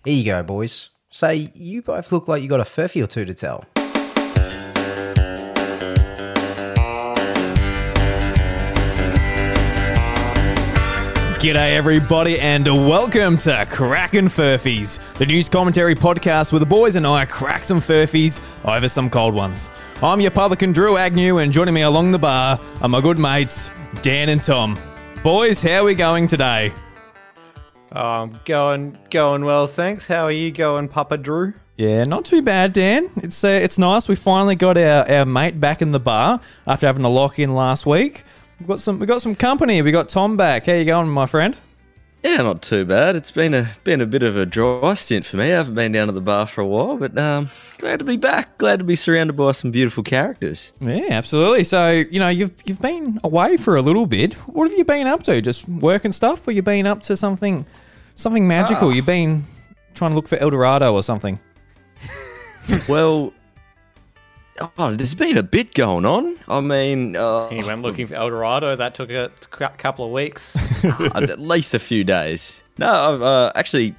Here you go, boys. Say, you both look like you got a furphy or two to tell. G'day everybody and welcome to Crackin Furphys, the news commentary podcast where the boys and I crack some furphies over some cold ones. I'm your publican Drew Agnew, and joining me along the bar are my good mates Dan and Tom. Boys, how are we going today? Going well, thanks. How are you going, Papa Drew? Yeah, not too bad, Dan. It's nice. We finally got our mate back in the bar after having a lock-in last week. We got some company. We got Tom back. How you going, my friend? Yeah, not too bad. It's been a bit of a dry stint for me. I haven't been down to the bar for a while, but glad to be back. Glad to be surrounded by some beautiful characters. Yeah, absolutely. So, you've been away for a little bit. What have you been up to? Just work and stuff, or you been up to something magical? You've been trying to look for El Dorado or something? Well, there's been a bit going on. I mean... He went looking for El Dorado. That took a couple of weeks. At least a few days. No, I've actually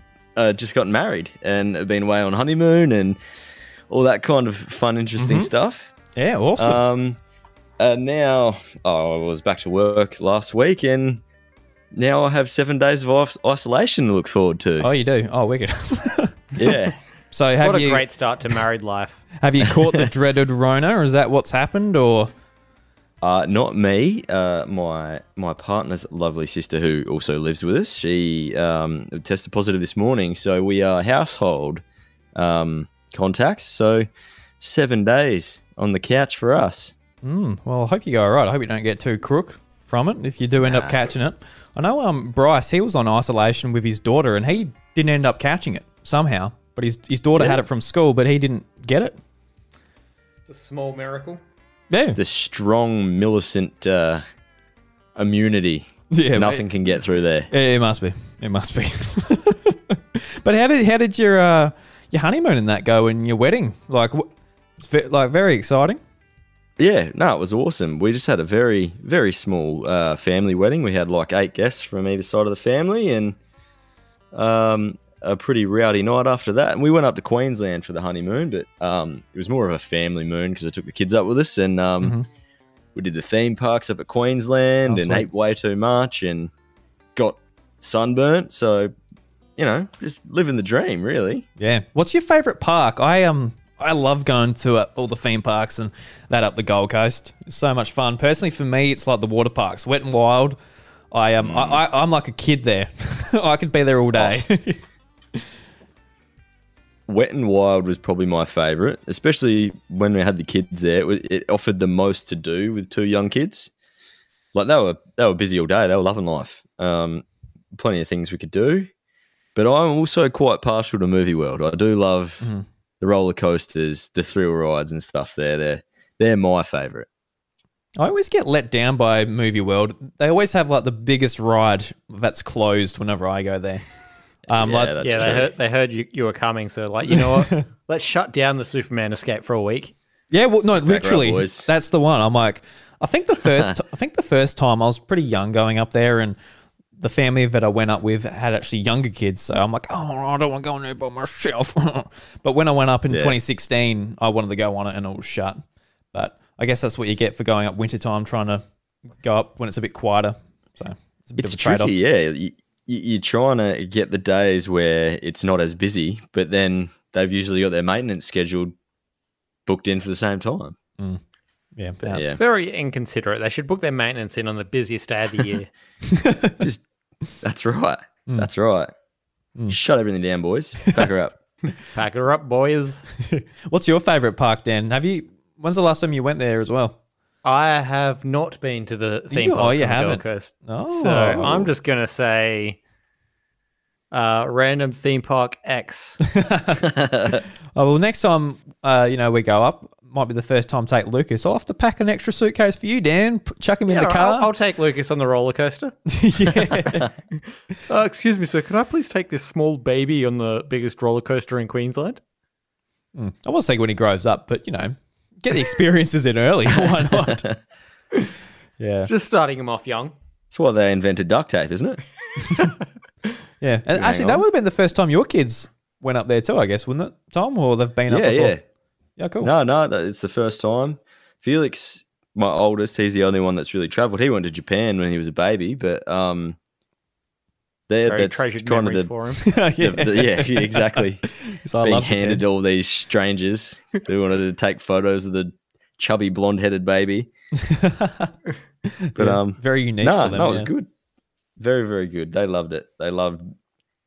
just gotten married and have been away on honeymoon and all that kind of fun, interesting stuff. Yeah, awesome. Now, I was back to work last week and now I have 7 days of isolation to look forward to. Oh, you do? Oh, wicked. Yeah. So what a great start to married life. Have you caught the dreaded Rona, or is that what's happened, or...? Not me. My partner's lovely sister, who also lives with us, she tested positive this morning, so we are household contacts. So 7 days on the couch for us. Well, I hope you go all right. I hope you don't get too crook from it if you do end up catching it. I know Bryce, he was on isolation with his daughter, and he didn't end up catching it somehow. But his daughter had it from school, but he didn't get it. It's a small miracle. Yeah. The strong Millicent immunity. Yeah, nothing can get through there. It must be. It must be. But how did your honeymoon and that go and your wedding? It's very exciting. Yeah, no, it was awesome. We just had a very, very small family wedding. We had 8 guests from either side of the family, and a pretty rowdy night after that. And we went up to Queensland for the honeymoon, but it was more of a family moon because I took the kids up with us, and we did the theme parks up at Queensland and ate way too much and got sunburnt. So, just living the dream, really. Yeah. What's your favourite park? I love going to all the theme parks and that up the Gold Coast. It's so much fun. Personally, for me, it's like the water parks, Wet and Wild. I'm like a kid there. I could be there all day. Wet and Wild was probably my favourite, especially when we had the kids there. It offered the most to do with 2 young kids. They were busy all day. They were loving life. Plenty of things we could do. But I'm also quite partial to Movie World. I do love the roller coasters, the thrill rides and stuff there. They're my favourite. I always get let down by Movie World. They always have the biggest ride that's closed whenever I go there. They heard you were coming, so you know what? Let's shut down the Superman escape for a week. Yeah, well, no, literally, that's the one. I'm like, I think the first time I was pretty young going up there, and the family that I went up with had actually younger kids, so I'm like, oh, I don't want to go in there by myself. But when I went up in 2016, I wanted to go on it, and it was shut. But I guess that's what you get for going up wintertime, trying to go up when it's a bit quieter. So it's a bit of a trade-off. Yeah. You're trying to get the days where it's not as busy, but then they've usually got their maintenance scheduled booked in for the same time. Yeah, it's very inconsiderate. They should book their maintenance in on the busiest day of the year. That's right. That's right. Shut everything down, boys. Pack her up. Pack her up, boys. What's your favourite park, Dan? When's the last time you went there as well? I have not been to the theme park on the Gold Coast. Oh. So I'm just going to say random theme park X. Well, next time we go up, might be the first time to take Lucas. I'll have to pack an extra suitcase for you, Dan. Chuck him in the car. I'll take Lucas on the roller coaster. Yeah. Excuse me, sir. Can I please take this small baby on the biggest roller coaster in Queensland? I was thinking when he grows up, but get the experiences in early. Why not? Yeah. Just starting him off young. That's why they invented duct tape, isn't it? Yeah. And actually, that would have been the first time your kids went up there too, I guess, wouldn't it, Tom? Or they've been up before? Yeah. Yeah, cool. No, it's the first time. Felix, my oldest, he's the only one that's really travelled. He went to Japan when he was a baby, but very treasured memories for him. Yeah, exactly. So being handed all these strangers who wanted to take photos of the chubby blonde-headed baby. But very unique. For them, it was good. Very, very good. They loved it. They loved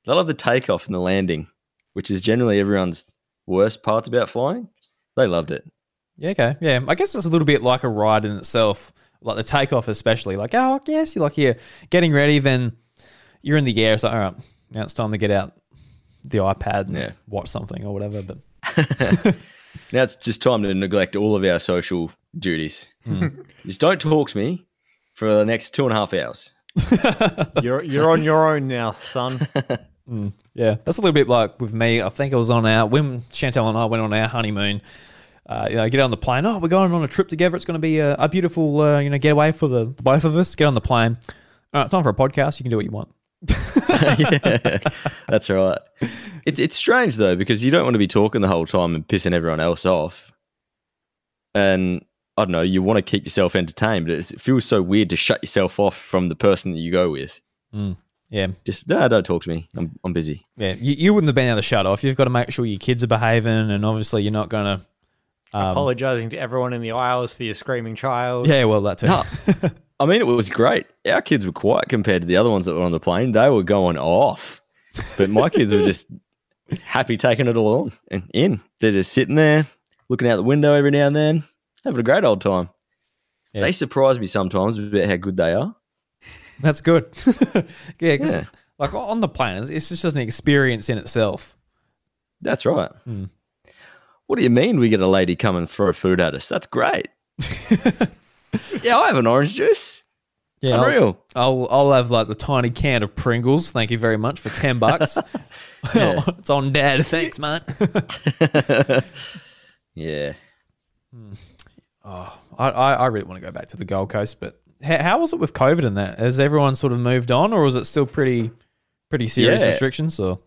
the takeoff and the landing, which is generally everyone's worst parts about flying. They loved it. Yeah, okay. Yeah, I guess it's a little bit like a ride in itself, like the takeoff especially. Like, oh, yes, you're like here getting ready, then you're in the air. So, all right, now it's time to get out the iPad and watch something or whatever. But now it's just time to neglect all of our social duties. Just don't talk to me for the next 2.5 hours. You're on your own now, son. Yeah, that's a little bit like with me. I think it was when Chantel and I went on our honeymoon. Get on the plane. Oh, we're going on a trip together. It's going to be a beautiful, getaway for the both of us. Get on the plane. All right, time for a podcast. You can do what you want. Yeah, that's right. It's strange though, because you don't want to be talking the whole time and pissing everyone else off. And I don't know, you want to keep yourself entertained, but it feels so weird to shut yourself off from the person that you go with. Yeah. Just, don't talk to me. I'm busy. Yeah, you wouldn't have been able to shut off. You've got to make sure your kids are behaving, and obviously you're not going to... apologising to everyone in the aisles for your screaming child. Yeah, well, that too. No, I mean, it was great. Our kids were quiet compared to the other ones that were on the plane. They were going off. But my kids were just happy taking it all on and in. They're just sitting there, looking out the window every now and then, having a great old time. Yeah. They surprise me sometimes about how good they are. That's good. Yeah, because like on the plane, it's just an experience in itself. That's right. What do you mean we get a lady come and throw food at us? That's great. Yeah, I'll have an orange juice. Yeah, unreal. I'll have like the tiny can of Pringles. Thank you very much for $10. Yeah. It's on Dad. Thanks, mate. Yeah. Oh, I really want to go back to the Gold Coast, but how was it with COVID and that? Has everyone sort of moved on, or was it still pretty serious restrictions? Or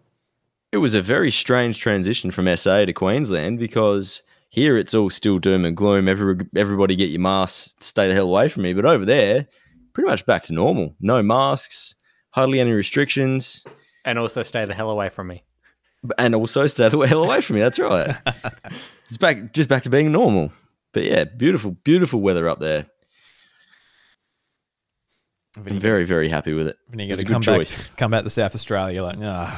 it was a very strange transition from SA to Queensland, because here it's all still doom and gloom. Everybody get your masks, stay the hell away from me. But over there, pretty much back to normal. No masks, hardly any restrictions. And also stay the hell away from me. And also stay the hell away from me. That's right. It's back to being normal. But yeah, beautiful, beautiful weather up there. I'm very, very happy with it. When you get a good choice. Come back to South Australia, you're like, nah.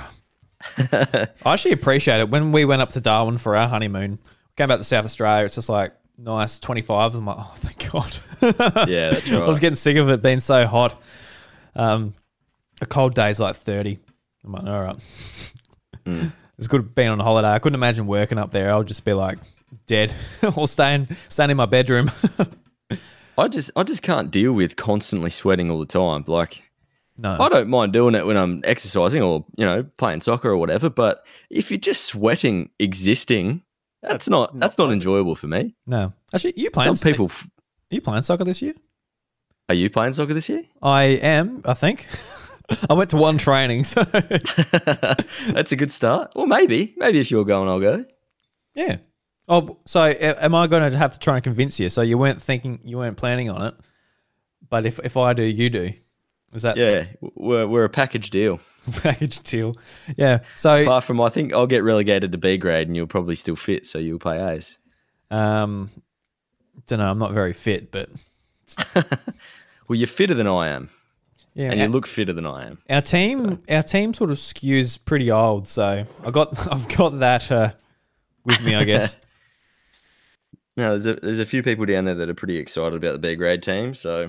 I actually appreciate it. When we went up to Darwin for our honeymoon, came back to South Australia, it's just like nice 25. I'm like, oh, thank God. Yeah, that's right. I was getting sick of it being so hot. A cold day's like 30. I'm like, all right. It's good being on holiday. I couldn't imagine working up there. I'll just be like dead or staying in my bedroom. I just can't deal with constantly sweating all the time. Like, no, I don't mind doing it when I'm exercising or, playing soccer or whatever. But if you're just sweating, existing, that's not enjoyable for me. No, actually, you playing soccer this year? Are you playing soccer this year? I am, I think. I went to one training, so that's a good start. Well, maybe if you're going, I'll go. Yeah. Oh, so am I going to have to try and convince you? So you weren't planning on it, but if I do, you do. Is that? Yeah, we're a package deal. Package deal. Yeah. So apart from, I think I'll get relegated to B grade, and you'll probably still fit, so you'll play A's. Don't know. I'm not very fit, but well, you're fitter than I am. Yeah, and you look fitter than I am. Our team sort of skews pretty old, so I've got that with me, I guess. No, there's a few people down there that are pretty excited about the B grade team, so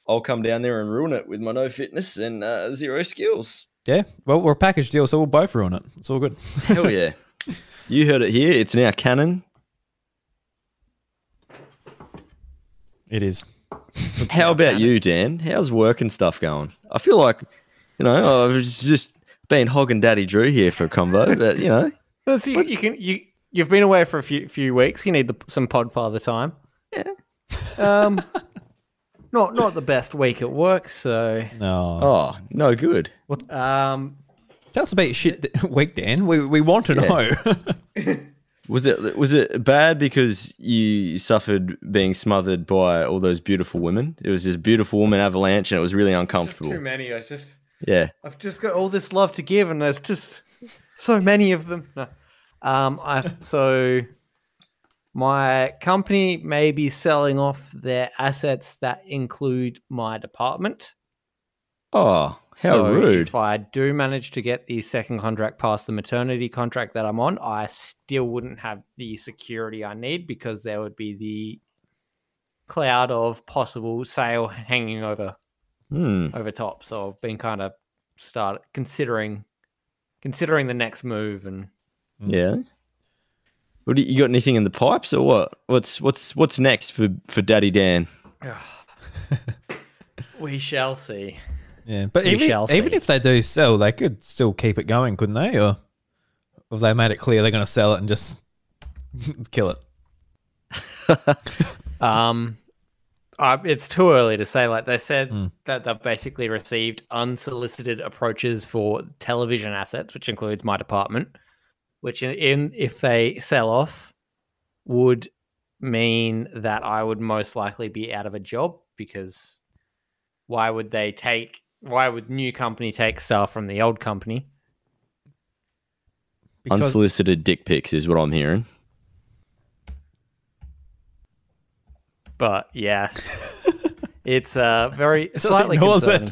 I'll come down there and ruin it with my no fitness and zero skills. Yeah, well, we're a package deal, so we'll both ruin it. It's all good. Hell yeah! You heard it here. It's now canon. It is. How about you, Dan? How's work and stuff going? I feel like, I've just been hogging Daddy Drew here for a combo, but Well, so you've been away for a few weeks. You need some Podfather time. Yeah. Not the best week at work, so no. Oh, no good. Tell us about your shit week, Dan. We want to know. Was it bad because you suffered being smothered by all those beautiful women? It was this beautiful woman avalanche, and it was really uncomfortable. Too many. I've just got all this love to give, and there's just so many of them. No. So my company may be selling off their assets that include my department. Oh, how rude. If I do manage to get the second contract past the maternity contract that I'm on, I still wouldn't have the security I need because there would be the cloud of possible sale hanging over top. So I've been kind of considering the next move. And yeah. What you got anything in the pipes or what? What's next for Daddy Dan? We shall see. Yeah, but even if they do sell, they could still keep it going, couldn't they? Or have they made it clear they're going to sell it and just kill it? It's too early to say. Like they said that they've basically received unsolicited approaches for television assets, which includes my department, which if they sell off would mean that I would most likely be out of a job because why would new company take staff from the old company? Because unsolicited dick pics is what I'm hearing. But yeah, it's very slightly concerning.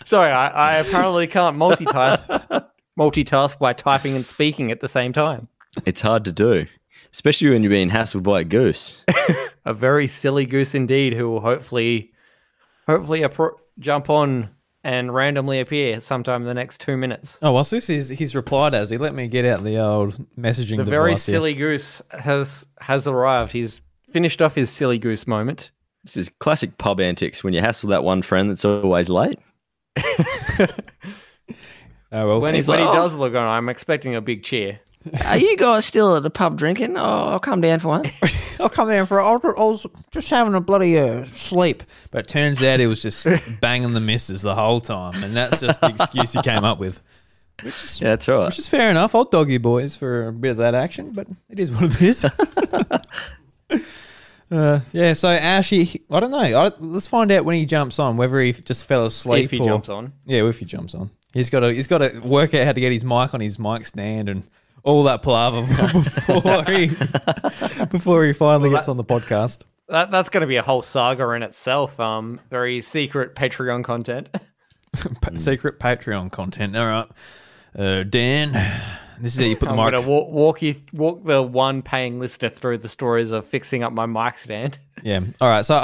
Sorry, I apparently can't multitask by typing and speaking at the same time. It's hard to do, especially when you're being hassled by a goose. A very silly goose indeed, who will hopefully jump on and randomly appear sometime in the next 2 minutes. Oh, what's this? He's replied as he let me get out the old messaging device. The very silly goose has arrived. He's finished off his silly goose moment. This is classic pub antics when you hassle that one friend that's always late. When he does look on, I'm expecting a big cheer. Are you guys still at the pub drinking? Oh, I'll come down for one. I'll come down for I was just having a bloody sleep. But it turns out he was just banging the missus the whole time. And that's just the excuse he came up with. Yeah, that's right. Which is fair enough. I'll dog you boys for a bit of that action, but it is what it is. Yeah, so Ash, I don't know. Let's find out when he jumps on, whether he just fell asleep. If he jumps on. Yeah, if he jumps on. He's got to work out how to get his mic on his mic stand and all that palaver before he finally gets on the podcast. That's going to be a whole saga in itself. Very secret Patreon content. Secret Patreon content. All right, Dan. This is how you put the mic. I'm going to walk the one paying listener through the stories of fixing up my mic stand. Yeah. All right. So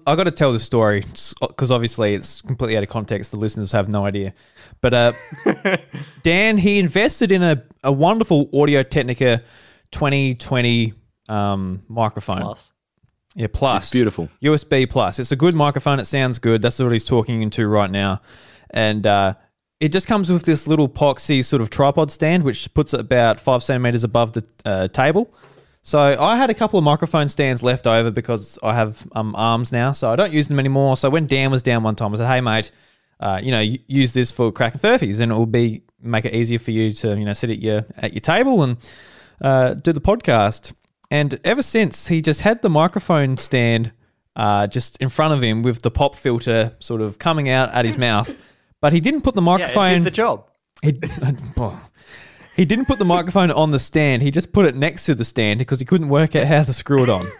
I got to tell the story because obviously it's completely out of context. The listeners have no idea. But Dan, he invested in a wonderful Audio-Technica 2020 microphone. Plus. Yeah, Plus. It's beautiful. USB Plus. It's a good microphone. It sounds good. That's what he's talking into right now. And it just comes with this little epoxy sort of tripod stand, which puts it about 5 centimeters above the table. So I had a couple of microphone stands left over because I have arms now, so I don't use them anymore. So when Dan was down one time, I said, "Hey mate, use this for Crackin Furphys, and it will make it easier for you to sit at your table and do the podcast." And ever since, he just had the microphone stand just in front of him with the pop filter sort of coming out at his mouth. But he didn't put the microphone... Yeah, it did the job. He didn't put the microphone on the stand. He just put it next to the stand because he couldn't work out how to screw it on.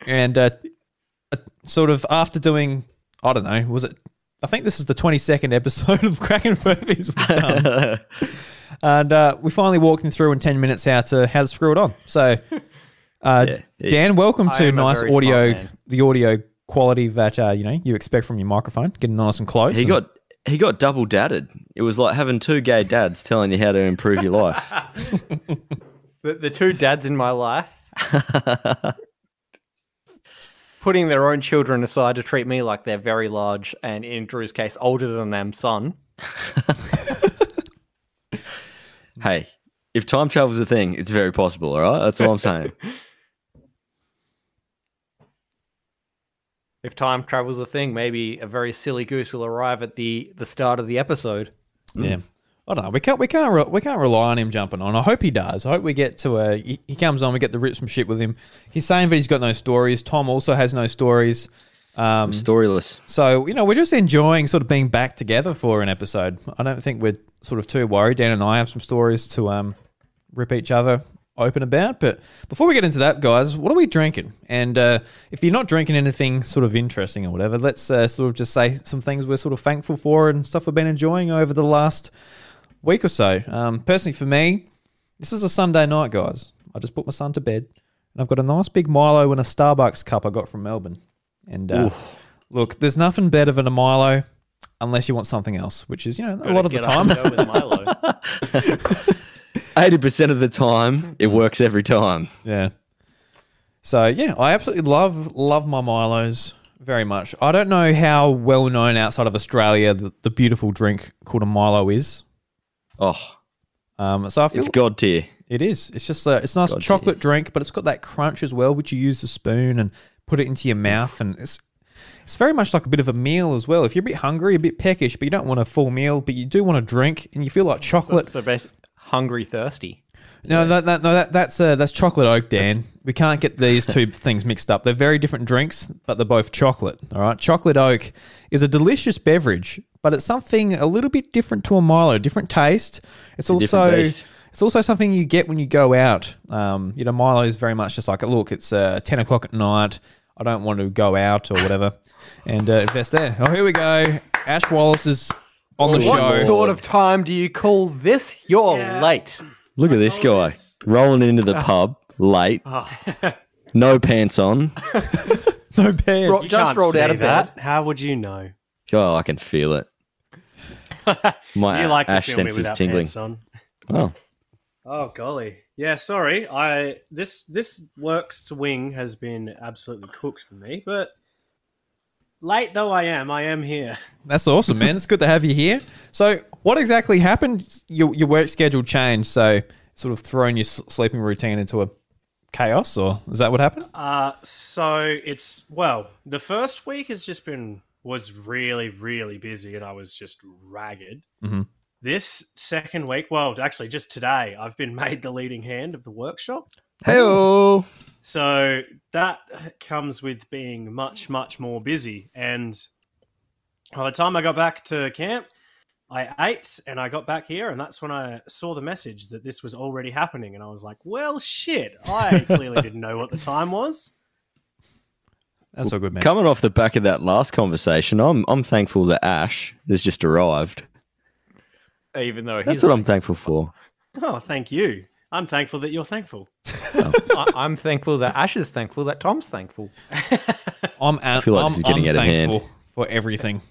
And sort of after doing, I don't know, I think this is the 22nd episode of Crackin Furphys we've done. And we finally walked him through in 10 minutes how to screw it on. So, Dan, welcome to nice audio, the audio quality that, you expect from your microphone. Getting nice and close. He got double dadded. It was like having two gay dads telling you how to improve your life. The two dads in my life putting their own children aside to treat me like they're very large and, in Drew's case, older than them son. Hey, if time travel's a thing, it's very possible, all right? That's all I'm saying. if time travel's a thing, maybe a very silly goose will arrive at the start of the episode. Yeah. I don't know. We can't rely on him jumping on. I hope he does. I hope we get to he comes on. We get the rip some shit with him. He's saying that he's got no stories. Tom also has no stories. I'm storyless. So we're just enjoying sort of being back together for an episode. I don't think we're sort of too worried. Dan and I have some stories to rip each other open about. But before we get into that, guys, what are we drinking? And if you're not drinking anything sort of interesting or whatever, let's sort of just say some things we're sort of thankful for and stuff we've been enjoying over the last week or so. Personally, for me, this is a Sunday night, guys. I just put my son to bed, and I've got a nice big Milo in a Starbucks cup I got from Melbourne. And look, there's nothing better than a Milo unless you want something else, which is, a lot of the time. 80% of the time, it works every time. Yeah. So, yeah, I absolutely love my Milos very much. I don't know how well known outside of Australia the beautiful drink called a Milo is. Oh, so I feel it's god tier. It is. It's just it's a nice god chocolate tier drink, but it's got that crunch as well, which you use the spoon and put it into your mouth, and it's very much like a bit of a meal as well. If you're a bit hungry, a bit peckish, but you don't want a full meal, but you do want a drink, and you feel like chocolate. So basically, hungry, thirsty. No, that's chocolate oak, Dan. We can't get these two things mixed up. They're very different drinks, but they're both chocolate. All right, chocolate oak is a delicious beverage, but it's something a little bit different to a Milo, different taste. It's also something you get when you go out. Milo is very much just like, look, it's 10 o'clock at night. I don't want to go out or whatever, and invest there. Oh, here we go. Ash Wallace is on the show. What sort of time do you call this? You're late. Look at this guy rolling into the pub late, no pants on. No pants. Just rolled out of bed. How would you know? Oh, I can feel it. My you like Ash to feel me sense is without tingling. pants on. Oh, golly. Yeah, sorry. This works wing has been absolutely cooked for me, but late though I am here. That's awesome, man. It's good to have you here. So what exactly happened? Your work schedule changed, so sort of thrown your sleeping routine into a chaos, or is that what happened? The first week was really, really busy, and I was just ragged. Mm-hmm. This second week, actually just today, I've been made the leading hand of the workshop. Hey-o. So that comes with being much, much more busy. And by the time I got back to camp, I ate and I got back here, and that's when I saw the message that this was already happening. And I was like, well, shit, I clearly didn't know what the time was. That's all good, man. Coming off the back of that last conversation, I'm thankful that Ash has just arrived. Even though that's what I'm thankful for. Oh, thank you. I'm thankful that you're thankful. I'm thankful that Ash is thankful that Tom's thankful. I feel like this is getting out of hand. For everything.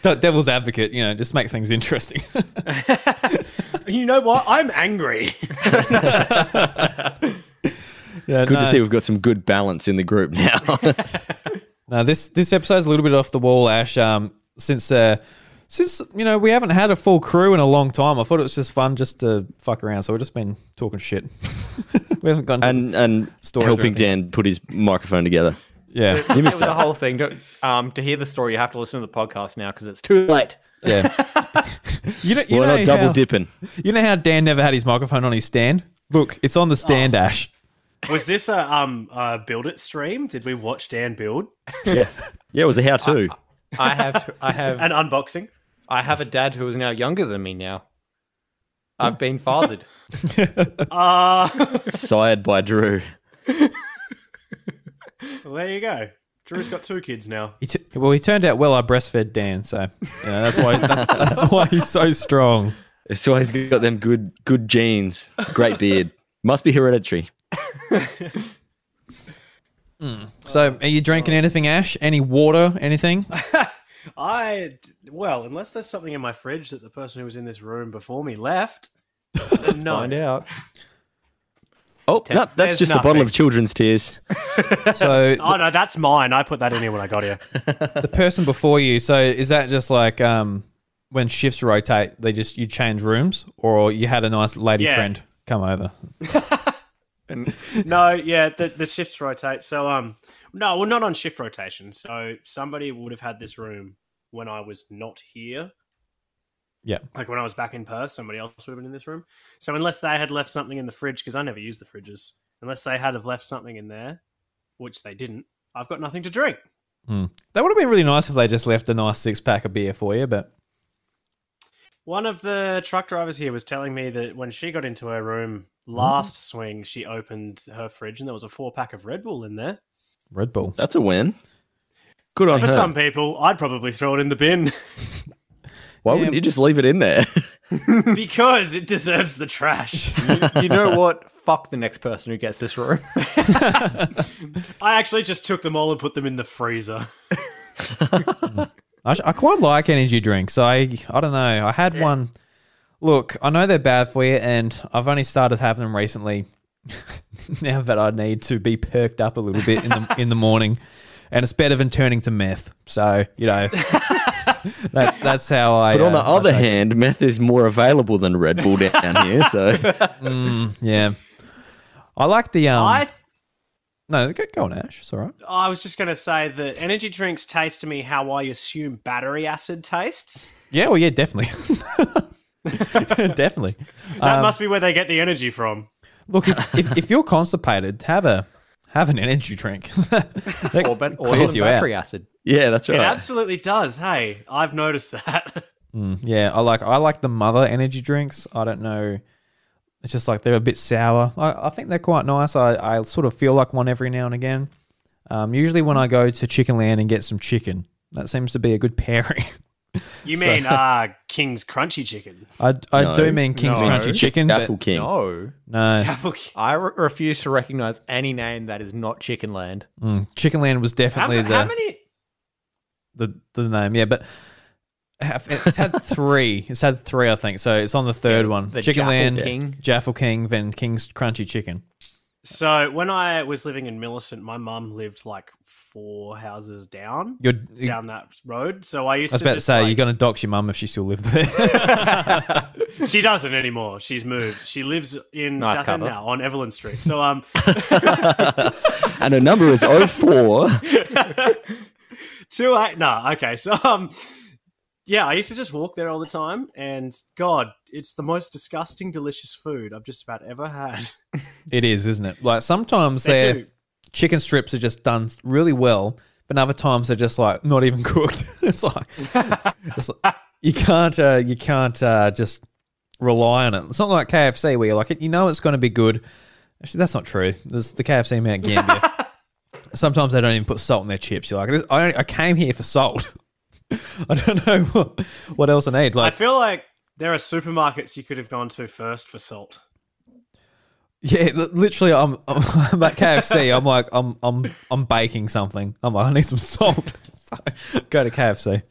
Devil's advocate, just make things interesting. You know what? I'm angry. Good to see we've got some good balance in the group now. Now, this episode's a little bit off the wall, Ash. Since we haven't had a full crew in a long time, I thought it was just fun just to fuck around. So we've just been talking shit. We haven't gone to and helping Dan put his microphone together. Yeah, you missed the whole thing. To hear the story, you have to listen to the podcast now because it's too late. Yeah, we're not double dipping. You know how Dan never had his microphone on his stand? Look, it's on the stand, Ash. Was this a build it stream? Did we watch Dan build? Yeah, it was a how-to. I have an unboxing. I have a dad who is now younger than me now. I've been fathered. Sired by Drew. Well, there you go. Drew's got 2 kids now. He turned out well. I breastfed Dan, so that's why he's so strong. That's why he's got them good genes. Great beard. Must be hereditary. So, are you drinking anything, Ash? Any water? Anything? Unless there's something in my fridge that the person who was in this room before me left. No. Find out. Oh, no, that's just a bottle of children's tears. So, no, that's mine. I put that in here when I got here. The person before you. So, is that just like when shifts rotate, you change rooms, or you had a nice lady friend come over? No, yeah, the shifts rotate. So No, well, not on shift rotation. So somebody would have had this room when I was not here. Yeah. Like when I was back in Perth, somebody else would have been in this room. So unless they had left something in the fridge, because I never use the fridges, unless they had have left something in there, which they didn't, I've got nothing to drink. That would have been really nice if they just left a nice 6-pack of beer for you, but... One of the truck drivers here was telling me that when she got into her room last swing, she opened her fridge and there was a 4-pack of Red Bull in there. Red Bull. That's a win. Good on her. For some people, I'd probably throw it in the bin. Why wouldn't you just leave it in there? Because it deserves the trash. You know what? Fuck the next person who gets this room. I actually just took them all and put them in the freezer. I quite like energy drinks. I don't know. I had one. Look, I know they're bad for you, and I've only started having them recently. Now that I need to be perked up a little bit in the morning, and it's better than turning to meth. So that's how I. But on the other hand, meth is more available than Red Bull down here. So yeah, I like the No, go on, Ash. It's all right. I was just going to say that energy drinks taste to me how I assume battery acid tastes. Yeah, well, yeah, definitely. Definitely. That must be where they get the energy from. Look, if you're constipated, have an energy drink. or clears you battery out. acid. yeah, that's right. It absolutely does. Hey, I've noticed that. Yeah, I like the mother energy drinks. I don't know. It's just like they're a bit sour. I think they're quite nice. I sort of feel like one every now and again. Usually when I go to Chicken Land and get some chicken, that seems to be a good pairing. You mean King's Crunchy Chicken? I do mean King's Crunchy Chicken. Gaffle But King. no. Gaffle King. I refuse to recognize any name that is not Chicken Land. Chicken Land was definitely How many? the name. Yeah, but it's had 3. It's had 3, I think. So it's on the third one. The Chicken Jaffle Land, King. Jaffle King, then King's Crunchy Chicken. So when I was living in Millicent, my mum lived like 4 houses down that road. So I used to was about to just say, you're going to dox your mum if she still lived there. She doesn't anymore. She's moved. She lives in Nice Southend cover. now on Evelyn Street. So And her number is 04. 28. No, okay. So yeah, I used to just walk there all the time, and God, it's the most disgusting, delicious food I've just about ever had. It is, isn't it? Like sometimes their chicken strips are just done really well, but other times they're just like not even cooked. it's like you can't just rely on it. It's not like KFC where you're like, you know, it's going to be good. Actually, that's not true. There's the KFC Mount Gambier. Sometimes they don't even put salt in their chips. You're like, I came here for salt. I don't know what else I need. Like, I feel like there are supermarkets you could have gone to first for salt. Yeah, literally, I'm at KFC. I'm like, I'm baking something. I'm like, I need some salt. So, go to KFC.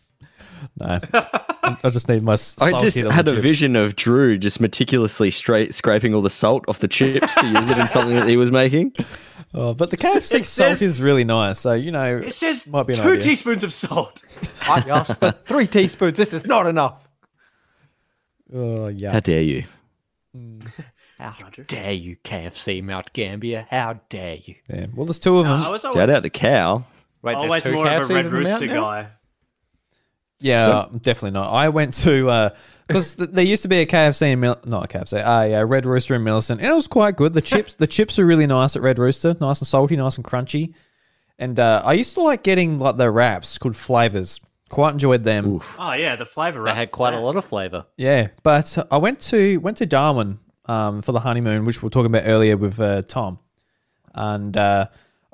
No, I just need my. I just had a vision of Drew just meticulously scraping all the salt off the chips to use it in something that he was making. Oh, but the KFC salt is really nice. So it says might be 2 teaspoons of salt. I asked for 3 teaspoons. This is not enough. Oh yeah. How dare you? How dare you, KFC Mount Gambier? How dare you? Yeah. Well, there's 2 of them. I was Shout out to Cow. Wait, always there's 2 more of KFCs a Red in the Rooster mountain now? guy. Yeah, definitely not. I went to because there used to be a KFC in not a KFC, a Red Rooster in Millicent, and it was quite good. The chips are really nice at Red Rooster, nice and salty, nice and crunchy. And I used to like getting like the wraps called flavors. Quite enjoyed them. Oof. Oh yeah, the flavour. They had quite a lot of flavour. Yeah, but I went to Darwin for the honeymoon, which we were talking about earlier with Tom, and I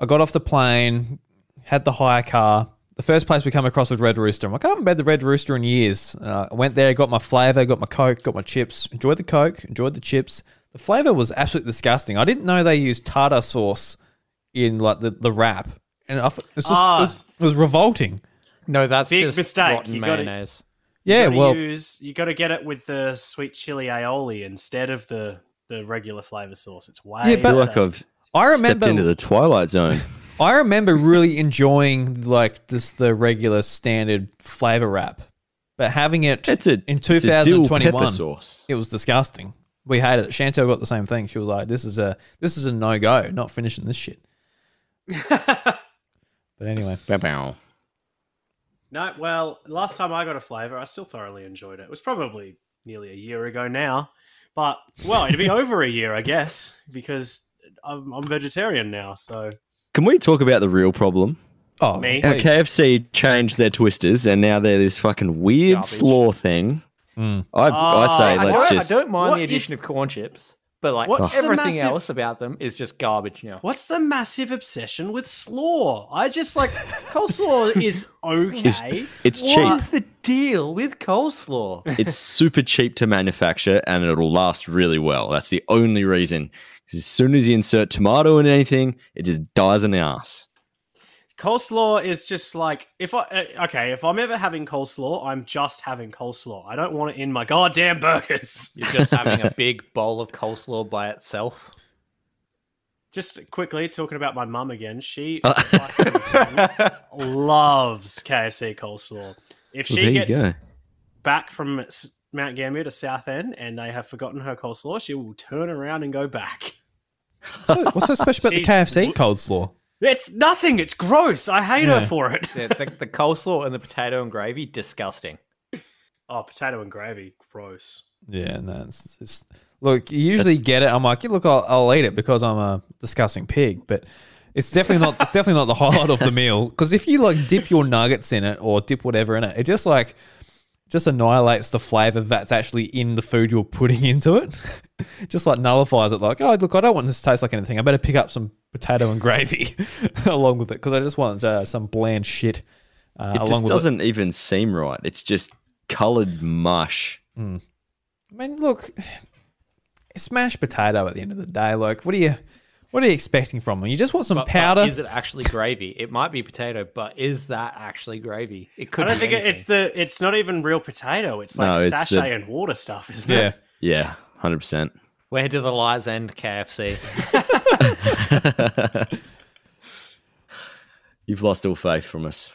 got off the plane, had the hire car. The first place we come across was Red Rooster. I'm like, I haven't had the Red Rooster in years. I went there, got my flavour, got my Coke, got my chips. Enjoyed the Coke, enjoyed the chips. The flavour was absolutely disgusting. I didn't know they used tartar sauce in like the wrap, and it was revolting. No, that's Big just mistake. rotten You gotta- mayonnaise. Yeah, you got to get it with the sweet chili aioli instead of the regular flavour sauce. It's way. Yeah, I but- feel like I've I remember stepped into the Twilight Zone. I remember really enjoying like just the regular standard flavour wrap, but having it in It's a dill 2021, pepper sauce. it was disgusting. We hated it. Chantel got the same thing. She was like, "This is a no go. Not finishing this shit." But anyway. Bow. No, well, last time I got a flavour, I still thoroughly enjoyed it. It was probably nearly a year ago now. But, well, it'd be over a year, I guess, because I'm vegetarian now, so... Can we talk about the real problem? Oh, Me? KFC changed their twisters, and now they're this fucking weird Garbage. slaw thing. Mm. I say I don't mind What the addition is- of corn chips, but like What's the everything massive- else about them is just garbage now. What's the massive obsession with slaw? I just like coleslaw is okay. It's What cheap. is the deal with coleslaw? It's super cheap to manufacture, and it'll last really well. That's the only reason. 'Cause as soon as you insert tomato in anything, it just dies in the ass. Coleslaw is just like if I'm ever having coleslaw, I'm just having coleslaw. I don't want it in my goddamn burgers. You're just having a big bowl of coleslaw by itself. Just quickly talking about my mum again. She fucking loves KFC coleslaw. If Well, she there you gets go. back from Mount Gambier to Southend and they have forgotten her coleslaw, she will turn around and go back. What's so special about the She's- KFC coleslaw? It's nothing. It's gross. I hate her for it. Yeah, the coleslaw and the potato and gravy, disgusting. Oh, potato and gravy, gross. Yeah, no, it's look, you usually get it. I'm like, yeah, look, I'll eat it because I'm a disgusting pig, but it's definitely not. It's definitely not the highlight of the meal. Because if you like dip your nuggets in it or dip whatever in it, it just annihilates the flavor that's actually in the food you're putting into it. Just like nullifies it. Like, oh, look, I don't want this to taste like anything. I better pick up some potato and gravy along with it because I just want some bland shit. It along just with doesn't even seem right. It's just coloured mush. I mean, look, it's mashed potato at the end of the day. Like, what are you expecting from them? You just want some But powder. is it actually gravy? It might be potato, but is that actually gravy? It could. I don't be think anything. it's not even real potato. It's like No, it's sachet and water stuff, isn't Yeah. it? Yeah, 100%. Where do the lies end, KFC? You've lost all faith from us.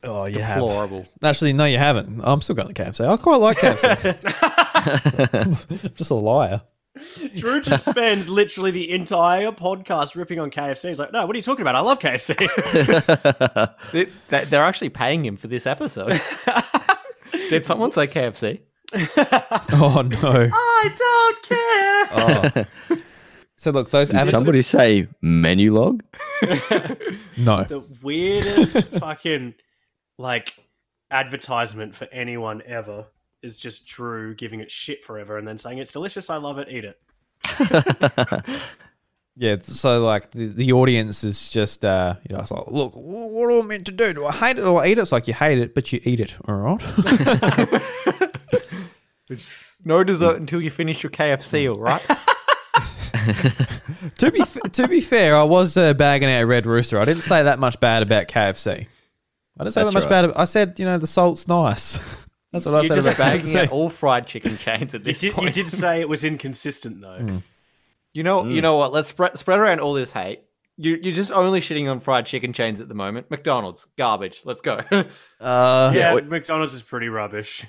Oh, you have. Deplorable. Actually, no, you haven't. I'm still going to KFC. I quite like KFC. Just a liar. Drew just spends literally the entire podcast ripping on KFC. He's like, no, what are you talking about? I love KFC. They're actually paying him for this episode. Did someone say KFC? Oh, no. I don't care. Oh. So, look, those Did somebody say menu log? No. The weirdest fucking like advertisement for anyone ever is just Drew giving it shit forever and then saying it's delicious, I love it, eat it. Yeah, so, like, the audience is just, it's like, look, what am I meant to do? Do I hate it or I eat it? It's like, you hate it, but you eat it, all right? No dessert until you finish your KFC, all right? To be fair, I was bagging out Red Rooster. I didn't say that much bad about KFC. I didn't say That's that much right. bad. I said, the salt's nice. That's what I You're said just about bagging KFC. out all fried chicken chains at You this did, point. you did say it was inconsistent though. You know what? Let's spread around all this hate. You're just only shitting on fried chicken chains at the moment. McDonald's, garbage. Let's go. Yeah, McDonald's is pretty rubbish.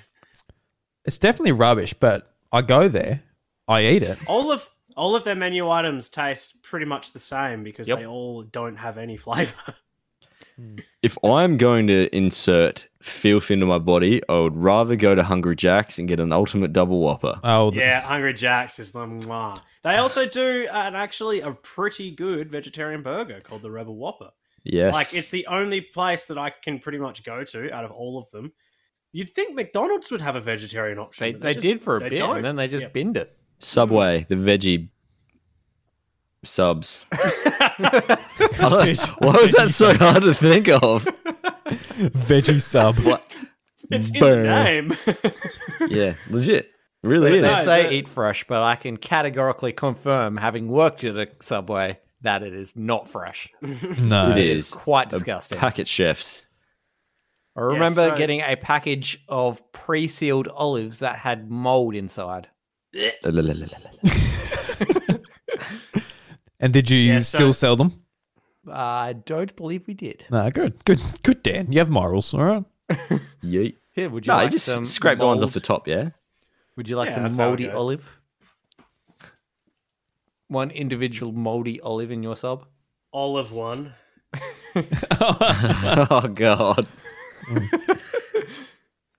It's definitely rubbish, but I go there, I eat it. All of their menu items taste pretty much the same because Yep. they all don't have any flavour. If I'm going to insert filth into my body, I would rather go to Hungry Jack's and get an ultimate double whopper. Oh, Yeah, Hungry Jack's is the mwah. They also do actually a pretty good vegetarian burger called the Rebel Whopper. Yes. Like, it's the only place that I can pretty much go to out of all of them. You'd think McDonald's would have a vegetarian option. but They just- did for a they bit, don't. and then they just Yeah. binned it. Subway, the veggie subs. What was that so hard to think of? veggie sub. It's in Burr. the name. Yeah, legit. Really They is. No, say the- eat fresh, but I can categorically confirm, having worked at a Subway, that it is not fresh. No. It is. Quite disgusting. Packet chefs. I remember so- getting a package of pre-sealed olives that had mold inside. And did you Yeah, so- still sell them? I don't believe we did. No, good, Dan. You have morals, all right? Yeet. Here, would you No, like you just some scrape the ones mold- off the top, yeah? Would you like Yeah, some that's how it moldy goes. olive? One individual moldy olive in your sub? Olive one. Oh God.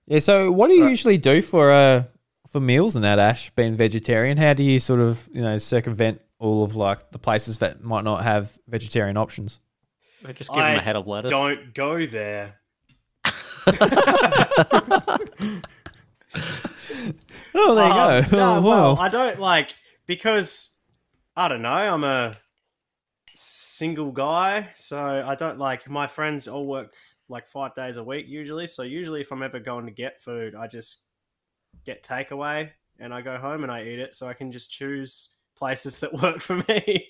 Yeah. So, what do you usually do for meals and that, Ash? Being vegetarian, how do you sort of circumvent all of like the places that might not have vegetarian options? They just give them a head of lettuce. Don't go there. Oh, there you go. No, Oh, well, wow. I don't like because I don't know. I'm a single guy, so I don't like my friends all work like 5 days a week usually. So usually, if I'm ever going to get food, I just get takeaway and I go home and I eat it, so I can just choose places that work for me.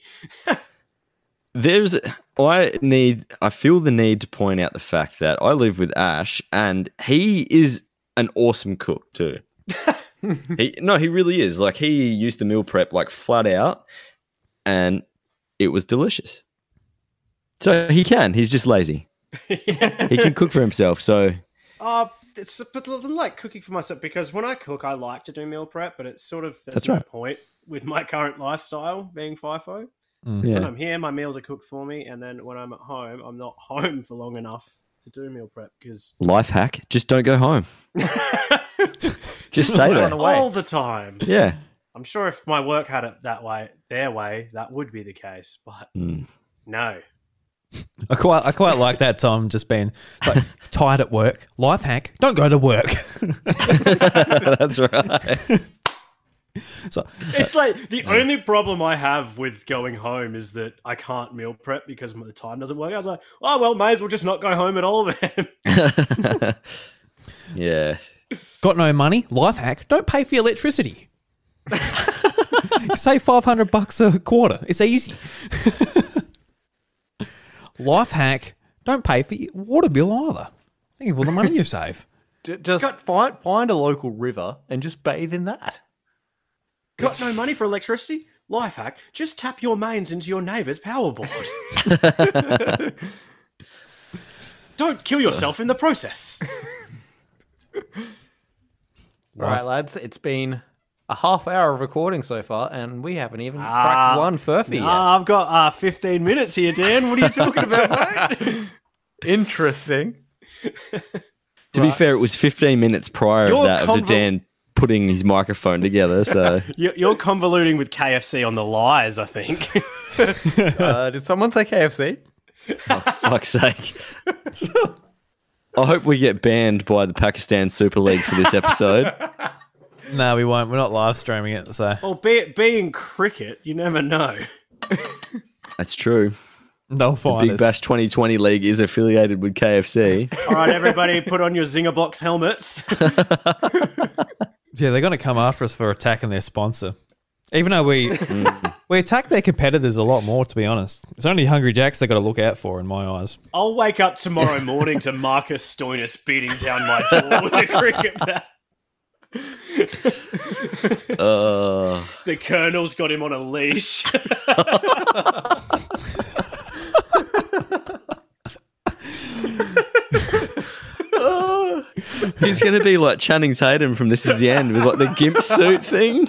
I feel the need to point out the fact that I live with Ash and he is an awesome cook too. He really is. Like, he used to meal prep like flat out and it was delicious. So he's just lazy. He can cook for himself, so it's but like cooking for myself, because when I cook I like to do meal prep, but it's sort of there's That's no right. point with my current lifestyle being FIFO. So Yeah. when I'm here, my meals are cooked for me, and then when I'm at home, I'm not home for long enough to do meal prep because Life hack, just don't go home. Just stay there. all the time. Yeah. I'm sure if my work had it their way, that would be the case, but no. I quite like that, Tom, just being like tired at work. Life hack: don't go to work. That's right. So It's like the only problem I have with going home is that I can't meal prep because the time doesn't work. I was like, oh, well, may as well just not go home at all then. Yeah. got no money? Life hack: don't pay for your electricity. Save $500 a quarter. It's easy. Life hack: don't pay for your water bill either. Think of all the money you save. Just find a local river and just bathe in that. Got no money for electricity? Life hack, just tap your mains into your neighbour's power board. Don't kill yourself in the process. All right, lads, it's been a half hour of recording so far, and we haven't even cracked one Furphy yet. I've got 15 minutes here, Dan. What are you talking about, mate? Interesting. To be fair, it was 15 minutes prior You're of the Dan putting his microphone together, so... You're convoluting with KFC on the lies, I think. Did someone say KFC? Oh, fuck's sake. I hope we get banned by the Pakistan Super League for this episode. No, we won't. We're not live streaming it, so. Well, being cricket, you never know. That's true. They'll The find Big us. Bash 2020 League is affiliated with KFC. All right, everybody, put on your Zinger Box helmets. Yeah, they're going to come after us for attacking their sponsor. Even though we attack their competitors a lot more, to be honest. It's only Hungry Jacks they got to look out for, in my eyes. I'll wake up tomorrow morning to Marcus Stoinis beating down my door with a cricket bat. The Colonel's got him on a leash. He's going to be like Channing Tatum from This Is the End with like the gimp suit thing.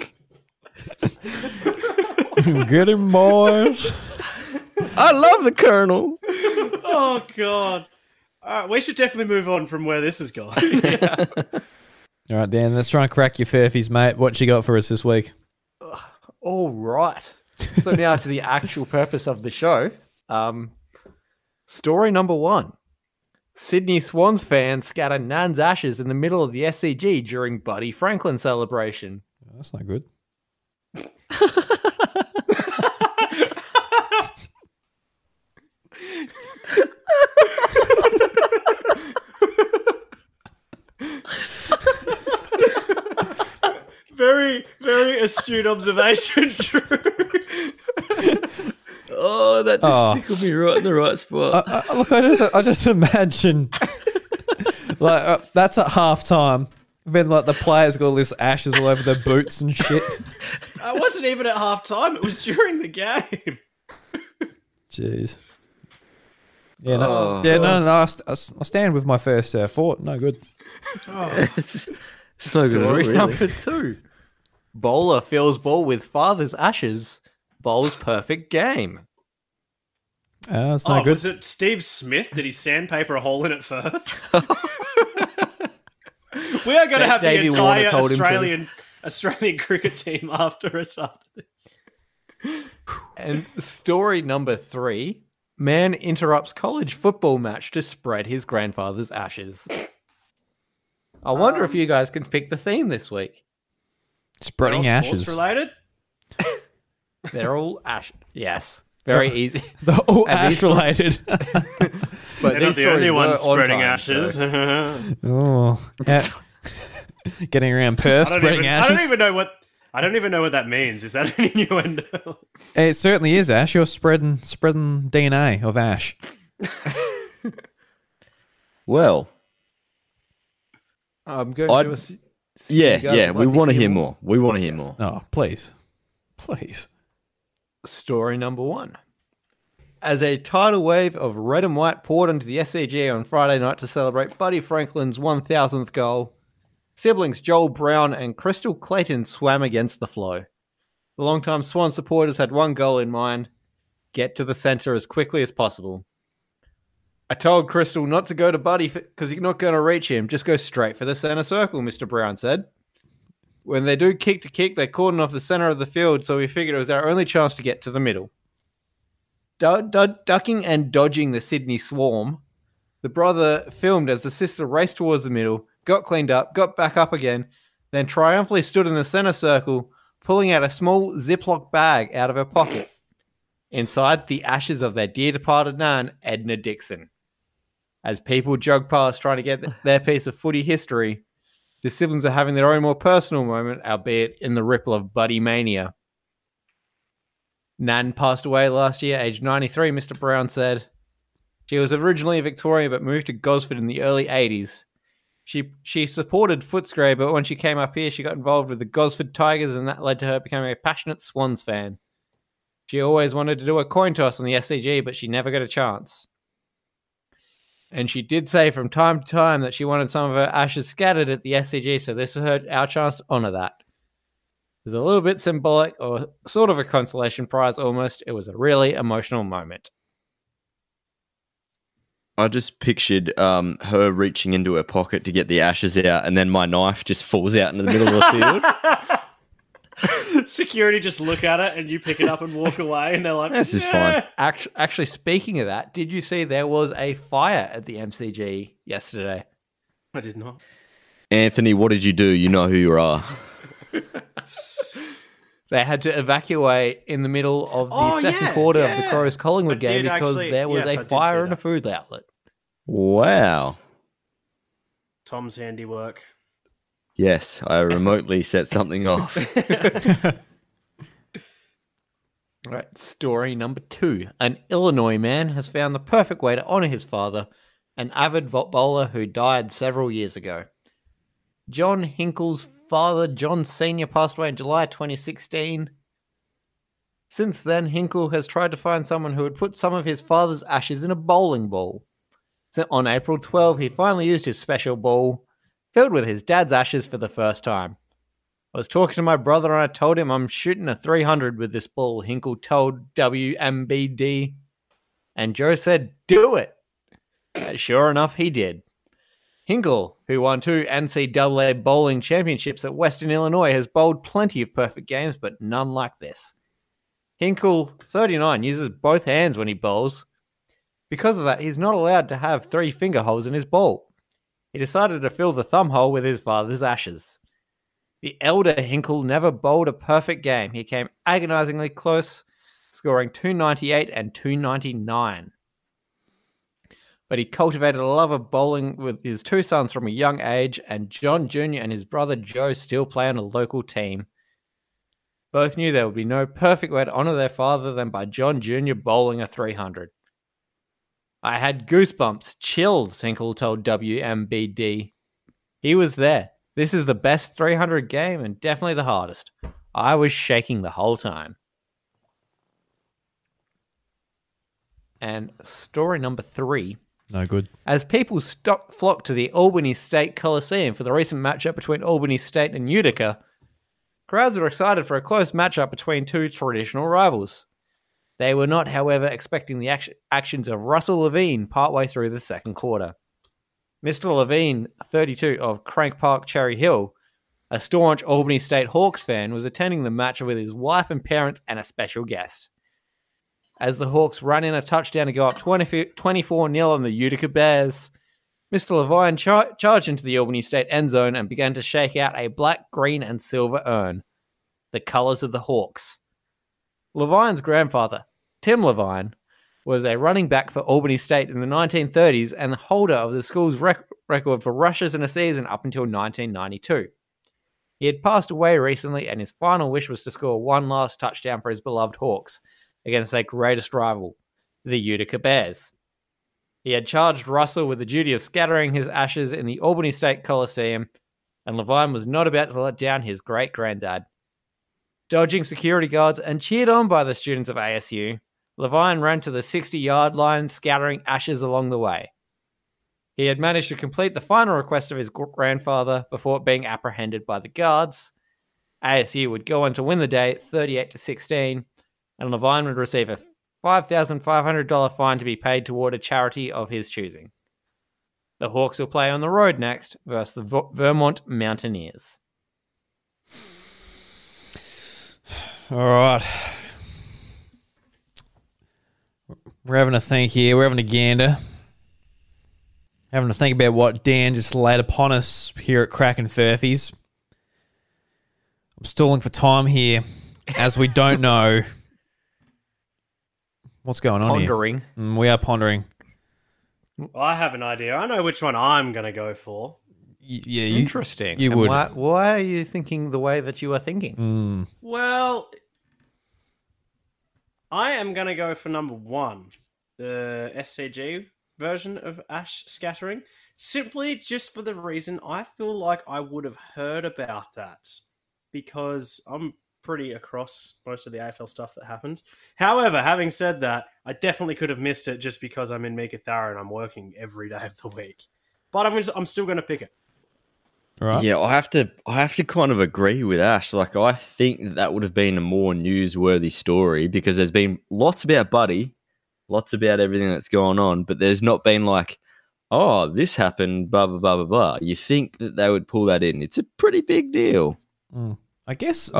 Get him, boys. I love the Colonel. Oh, God. All right, we should definitely move on from where this is going. All right, Dan, let's try and crack your Furphys, mate. What you got for us this week? All right. So now to the actual purpose of the show. Story number 1. Sydney Swans fans scatter Nan's ashes in the middle of the SCG during Buddy Franklin celebration. That's not good. Very, very astute observation, Drew. Oh, that just tickled me right in the right spot. Look, I just imagine like that's at halftime. Then like the players got all this ashes all over their boots and shit. I wasn't even at half time. It was during the game. Jeez. Yeah, no. I stand with my first thought. No good. It's no good at all, Story really. number 2. Bowler fills ball with father's ashes. Bowls perfect game. That's no good. Was it Steve Smith? Did he sandpaper a hole in it first? We are going to have Davey the Warner entire told him Australian cricket team after us after this. And story number 3, man interrupts college football match to spread his grandfather's ashes. I wonder if you guys can pick the theme this week. Spreading They're all ashes. sports related? They're all ash. Yes. Very easy. They're all And ash these- related. But They're not the only ones spreading ashes. Oh, yeah. Getting around Perth, spreading ashes. I don't even know what that means. Is that an innuendo? It certainly is, Ash. You're spreading DNA of Ash. Well, I'm going I'd- to... see yeah, you guys yeah. would We like to want to hear hear more. We want to hear more. Oh, please. Please. Story number 1. As a tidal wave of red and white poured into the SCG on Friday night to celebrate Buddy Franklin's 1,000th goal, siblings Joel Brown and Crystal Clayton swam against the flow. The longtime Swan supporters had one goal in mind: get to the centre as quickly as possible. I told Crystal not to go to Buddy because you're not going to reach him. Just go straight for the centre circle, Mr. Brown said. When they do kick to kick, they cordon off the centre of the field, so we figured it was our only chance to get to the middle. Ducking and dodging the Sydney swarm, the brother filmed as the sister raced towards the middle, got cleaned up, got back up again, then triumphantly stood in the centre circle, pulling out a small Ziploc bag out of her pocket. Inside, the ashes of their dear departed nan, Edna Dixon. As people jog past trying to get their piece of footy history, the siblings are having their own more personal moment, albeit in the ripple of Buddy mania. Nan passed away last year, aged 93, Mr. Brown said. She was originally a Victorian but moved to Gosford in the early 80s. She supported Footscray, but when she came up here, she got involved with the Gosford Tigers, and that led to her becoming a passionate Swans fan. She always wanted to do a coin toss on the SCG, but she never got a chance. And she did say from time to time that she wanted some of her ashes scattered at the SCG, so this is our chance to honour that. It's a little bit symbolic, or sort of a consolation prize almost. It was a really emotional moment. I just pictured her reaching into her pocket to get the ashes out, and then my knife just falls out into the middle of the field. Security just look at it, and you pick it up and walk away, and they're like, This is fine. Actually, speaking of that, did you see there was a fire at the MCG yesterday? I did not. Anthony, what did you do? You know who you are. They had to evacuate in the middle of the second quarter of the Crows Collingwood game because there was a fire in a food outlet. Wow. Tom's handiwork. Yes, I remotely set something off. All right, story number 2. An Illinois man has found the perfect way to honour his father, an avid bowler who died several years ago. John Hinkle's father, John Sr., passed away in July 2016. Since then, Hinkle has tried to find someone who would put some of his father's ashes in a bowling ball. So on April 12, he finally used his special ball, filled with his dad's ashes for the first time. I was talking to my brother and I told him I'm shooting a 300 with this ball, Hinkle told WMBD. And Joe said, do it. And sure enough, he did. Hinkle, who won 2 NCAA bowling championships at Western Illinois, has bowled plenty of perfect games, but none like this. Hinkle, 39, uses both hands when he bowls. Because of that, he's not allowed to have 3 finger holes in his bowl. He decided to fill the thumb hole with his father's ashes. The elder Hinkle never bowled a perfect game. He came agonizingly close, scoring 298 and 299. But he cultivated a love of bowling with his 2 sons from a young age, and John Jr. and his brother Joe still play on a local team. Both knew there would be no perfect way to honour their father than by John Jr. bowling a 300. I had goosebumps, chills, Hinkle told WMBD. He was there. This is the best 300 game and definitely the hardest. I was shaking the whole time. And story number 3. No good. As people flocked to the Albany State Coliseum for the recent matchup between Albany State and Utica, crowds are excited for a close matchup between 2 traditional rivals. They were not, however, expecting the actions of Russell Levine partway through the second quarter. Mr. Levine, 32, of Crank Park, Cherry Hill, a staunch Albany State Hawks fan, was attending the match with his wife and parents and a special guest. As the Hawks run in a touchdown to go up 24-0 on the Utica Bears, Mr. Levine charged into the Albany State end zone and began to shake out a black, green, and silver urn, the colors of the Hawks. Levine's grandfather, Tim Levine, was a running back for Albany State in the 1930s and the holder of the school's record for rushes in a season up until 1992. He had passed away recently, and his final wish was to score one last touchdown for his beloved Hawks against their greatest rival, the Utica Bears. He had charged Russell with the duty of scattering his ashes in the Albany State Coliseum, and Levine was not about to let down his great-granddad. Dodging security guards and cheered on by the students of ASU, Levine ran to the 60-yard line, scattering ashes along the way. He had managed to complete the final request of his grandfather before being apprehended by the guards. ASU would go on to win the day 38-16, and Levine would receive a $5,500 fine to be paid toward a charity of his choosing. The Hawks will play on the road next versus the Vermont Mountaineers. All right. We're having a think here. We're having a gander. Having to think about what Dan just laid upon us here at Crackin Furphys. I'm stalling for time here, as we don't know what's going on Pondering. Here. We are pondering. I have an idea. I know which one I'm going to go for. Yeah, interesting. You would. Why are you thinking the way that you are thinking? Well, I am going to go for number one, the SCG version of ash scattering, simply just for the reason I feel like I would have heard about that because I'm pretty across most of the AFL stuff that happens. However, having said that, I definitely could have missed it just because I'm in Meekatharra and I'm working every day of the week. But I'm still going to pick it. Right. Yeah, I have to kind of agree with Ash. Like, I think that would have been a more newsworthy story because there's been lots about Buddy, lots about everything that's going on, but there's not been like, oh, this happened, blah, blah, blah, blah, blah. You think that they would pull that in. It's a pretty big deal. I guess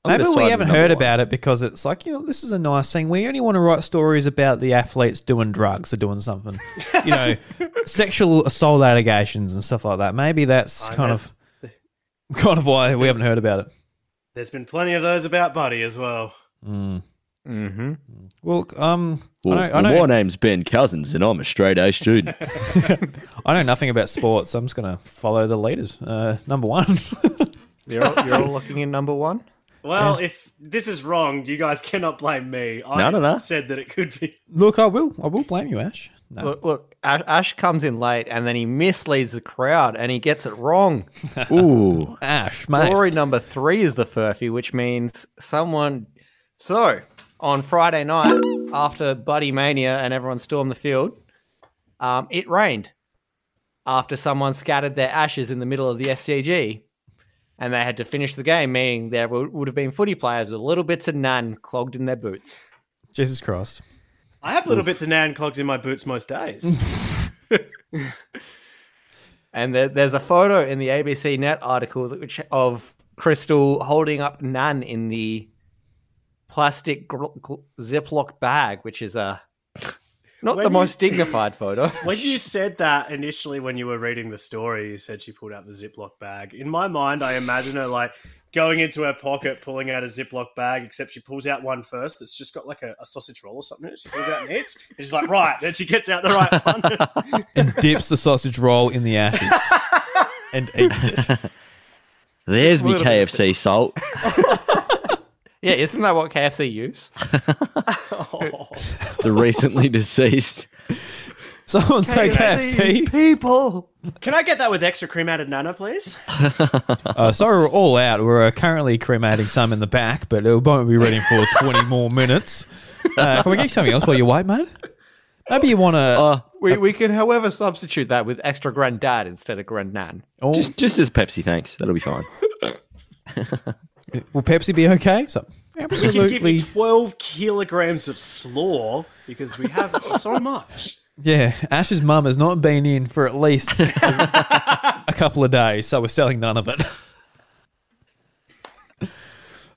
maybe we haven't heard about it because it's like, this is a nice thing. We only want to write stories about the athletes doing drugs or doing something, sexual assault allegations and stuff like that. Maybe that's kind of why we haven't heard about it. There's been plenty of those about Buddy as well. Mm-hmm. Well, I know. My name's Ben Cousins and I'm a straight A student. I know nothing about sports. So I'm just going to follow the leaders. Number one. You're all looking in number one? Well, if this is wrong, you guys cannot blame me. I said that it could be. Look, I will blame you, Ash. No. Look, Ash comes in late and then he misleads the crowd and he gets it wrong. Ooh, Ash, mate. Story number 3 is the Furphy, which means someone... So, on Friday night, after Buddy Mania and everyone stormed the field, it rained after someone scattered their ashes in the middle of the SCG. And they had to finish the game, meaning there would have been footy players with little bits of nan clogged in their boots. Jesus Christ. I have little bits of nan clogged in my boots most days. And there's a photo in the ABC Net article of Crystal holding up nan in the plastic Ziploc bag, which is not the most dignified photo. When you said that initially when you were reading the story, you said she pulled out the Ziploc bag. In my mind, I imagine her like going into her pocket, pulling out a Ziploc bag, except she pulls out one first that's just got like a sausage roll or something in it. She pulls out and eats. And she's like, right. Then she gets out the right one. And dips the sausage roll in the ashes. And eats it. There's me KFC salt. Yeah, isn't that what KFC use? The recently deceased. Someone say KFC. People. Can I get that with extra cremated nana, please? Sorry, we're all out. We're currently cremating some in the back, but it won't be ready for 20 more minutes. Can we get you something else while you wait, mate? Maybe you want to... We can, however, substitute that with extra granddad instead of grandnan. Just as Pepsi, thanks. That'll be fine. Will Pepsi be okay? We can give you 12 kilograms of slaw because we have so much. Yeah, Ash's mum has not been in for at least a couple of days, so we're selling none of it.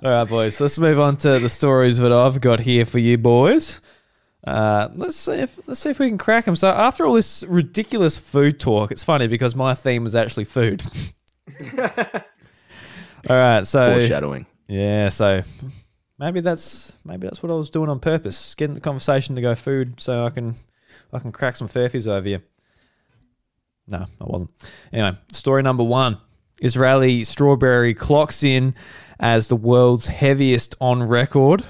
All right, boys, let's move on to the stories that I've got here for you boys. Let's see if we can crack them. So after all this ridiculous food talk, it's funny because my theme was actually food. All right, so foreshadowing. Yeah, so maybe that's what I was doing on purpose, getting the conversation to go food, so I can crack some furfies over you. No, I wasn't. Anyway, story number 1: Israeli strawberry clocks in as the world's heaviest on record.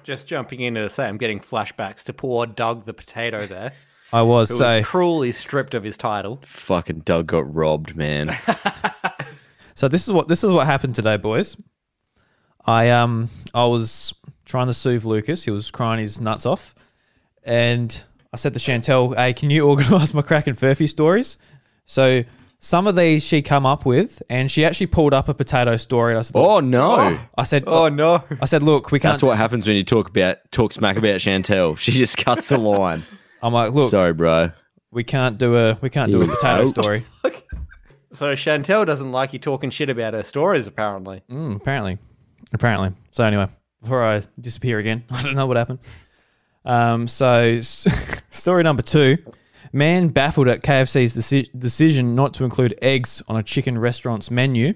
Just jumping in to say, I'm getting flashbacks to poor Doug the potato there. I was, who was cruelly stripped of his title. Fucking Doug got robbed, man. So this is what happened today, boys. I was trying to soothe Lucas. He was crying his nuts off, and I said to Chantel, "Hey, can you organise my Crackin Furphy stories?" So some of these she come up with, and she actually pulled up a potato story. And I said, "Oh no!" I said, "Oh no!" I said, "Look, we can't." That's what happens when you talk smack about Chantel. She just cuts the line. I'm like, "Look, sorry, bro. We can't do a potato story." So Chantel doesn't like you talking shit about her stories, apparently. Apparently. So anyway, before I disappear again, I don't know what happened. So story number 2: Man baffled at KFC's decision not to include eggs on a chicken restaurant's menu.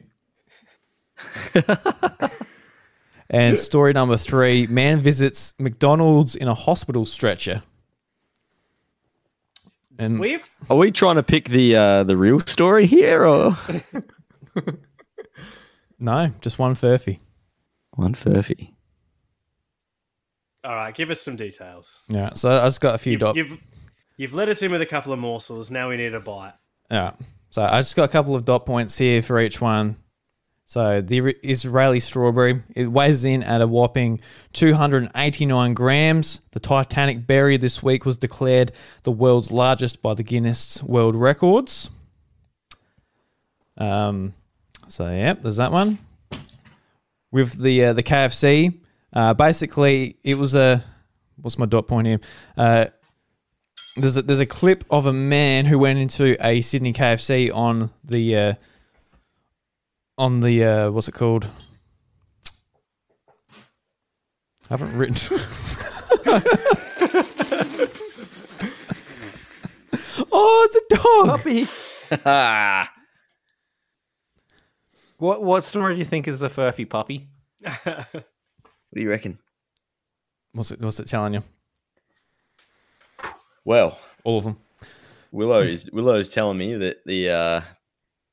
And story number 3: Man visits McDonald's in a hospital stretcher. And are we trying to pick the real story here, or no? Just one Furphy. One Furphy. All right, give us some details. Yeah, so I just got a few You've let us in with a couple of morsels. Now we need a bite. Yeah, so I just got a couple of dot points here for each one. So the Israeli strawberry, it weighs in at a whopping 289 grams. The Titanic berry this week was declared the world's largest by the Guinness World Records. So yeah, there's that one. With the KFC, basically it was what's my dot point here? There's a clip of a man who went into a Sydney KFC on the what's it called? I haven't written. Oh, it's a dog. Puppy. What story do you think is the Furphy puppy? What do you reckon? What's it telling you? Well, all of them. Willow's telling me that the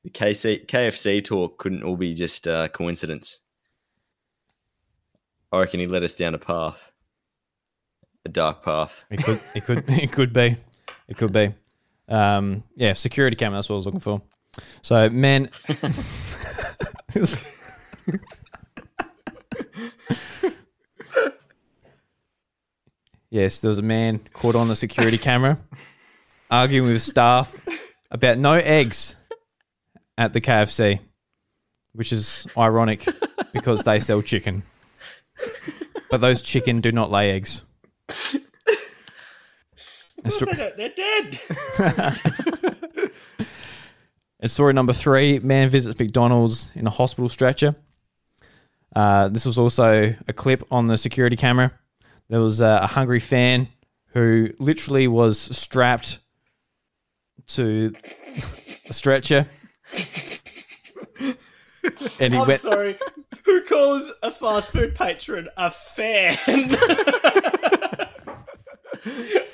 KFC talk couldn't all be just coincidence. I reckon he led us down a path, a dark path. It could be. Yeah, security camera. That's what I was looking for. So, man. Yes, there was a man caught on the security camera arguing with staff about no eggs at the KFC, which is ironic because they sell chicken. But those chicken do not lay eggs. They're dead. And story number 3, man visits McDonald's in a hospital stretcher. This was also a clip on the security camera. There was a hungry fan who literally was strapped to a stretcher. And he went. Sorry. Who calls a fast food patron a fan?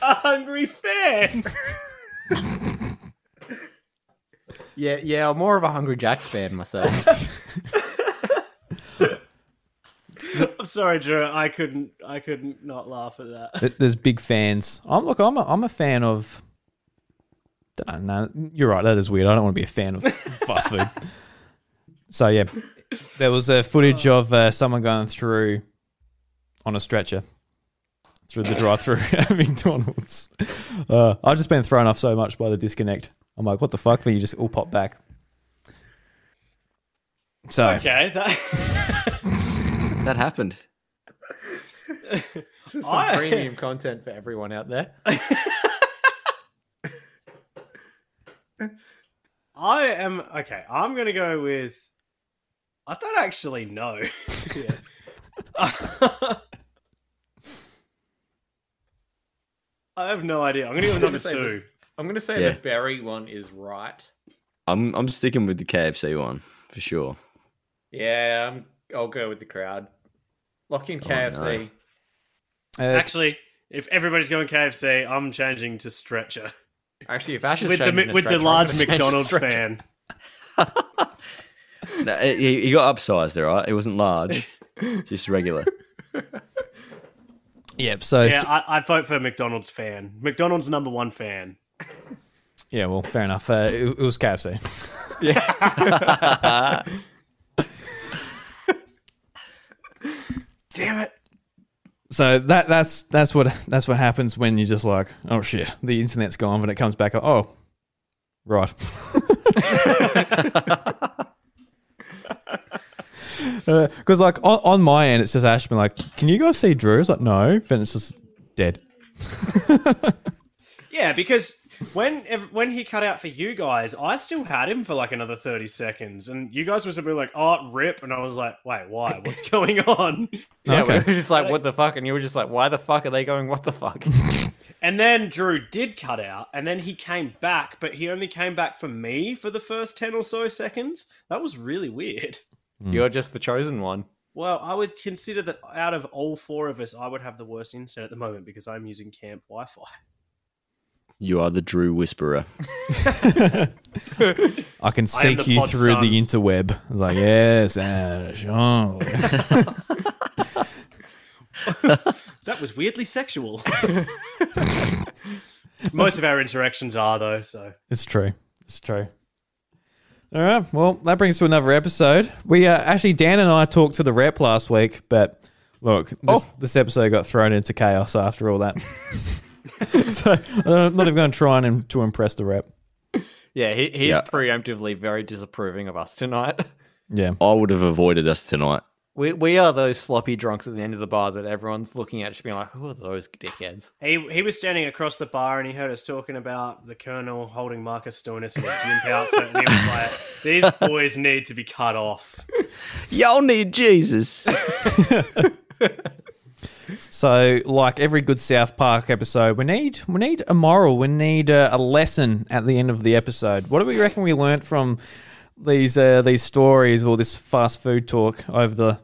A hungry fan. Yeah, I'm more of a Hungry Jack's fan myself. I'm sorry, Drew. I couldn't not laugh at that. There's big fans. I'm a fan of. I don't know. You're right. That is weird. I don't want to be a fan of fast food. So yeah, there was a footage of someone going through on a stretcher through the drive-through at McDonald's. I've just been thrown off so much by the disconnect. I'm like, what the fuck? Then you just all pop back. So okay, That happened. This is some premium content for everyone out there. I'm going to go with. I don't actually know. I have no idea. I'm going to go with number 2. I'm going to say the berry one is right. I'm sticking with the KFC one for sure. Yeah, I'll go with the crowd. Lock in KFC. No. Actually, if everybody's going KFC, I'm changing to Stretcher. Actually, if Ash is with the large McDonald's fan. No, he got upsized there, right? It wasn't large, just regular. Yep. So I'd vote for McDonald's fan. McDonald's number 1 fan. Yeah, well, fair enough. It was KFC. Yeah. Damn it. So that's what happens when you just like, oh shit, the internet's gone, but it comes back. Oh, right. Because like on my end, it's just Ash being like, "Can you guys see Drew?" It's like, "No," then it's just dead. Yeah, because when he cut out for you guys, I still had him for like another 30 seconds, and you guys were simply like, "Oh, rip," and I was like, "Wait, why? What's going on?" Yeah, we were just like, "What the fuck?" And you were just like, "Why the fuck are they going? What the fuck?" And then Drew did cut out, and then he came back, but he only came back for me for the first 10 or so seconds. That was really weird. You're just the chosen one. Well, I would consider that out of all 4 of us, I would have the worst internet at the moment because I'm using camp Wi-Fi. You are the Drew Whisperer. I can seek you through the interweb. I was like, yes, Ash. Oh. That was weirdly sexual. Most of our interactions are, though, so. It's true. It's true. All right. Well, that brings us to another episode. We actually, Dan and I talked to the rep last week, but look, this episode got thrown into chaos after all that. So I'm not even going to try to impress the rep. Yeah, he's preemptively very disapproving of us tonight. Yeah. I would have avoided us tonight. We are those sloppy drunks at the end of the bar that everyone's looking at, just being like, "Who are those dickheads?" He was standing across the bar and he heard us talking about the Colonel holding Maccas Stoinis in a gimp outfit, and he was like, "These boys need to be cut off. Y'all need Jesus." So, like every good South Park episode, we need a moral. We need a lesson at the end of the episode. What do we reckon we learnt from these stories or this fast food talk over the,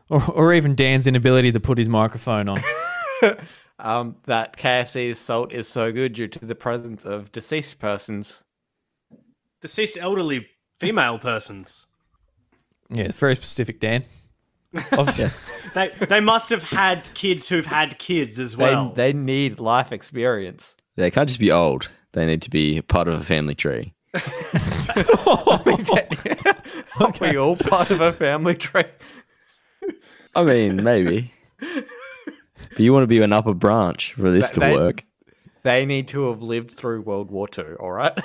or even Dan's inability to put his microphone on? That KFC's salt is so good due to the presence of deceased persons. Deceased elderly female persons. Yeah, it's very specific, Dan. They must have had kids who've had kids as well. They need life experience. They can't just be old. They need to be part of a family tree. Are we all part of a family tree? I mean, maybe. But you want to be an upper branch for this to work. They need to have lived through World War II, all right?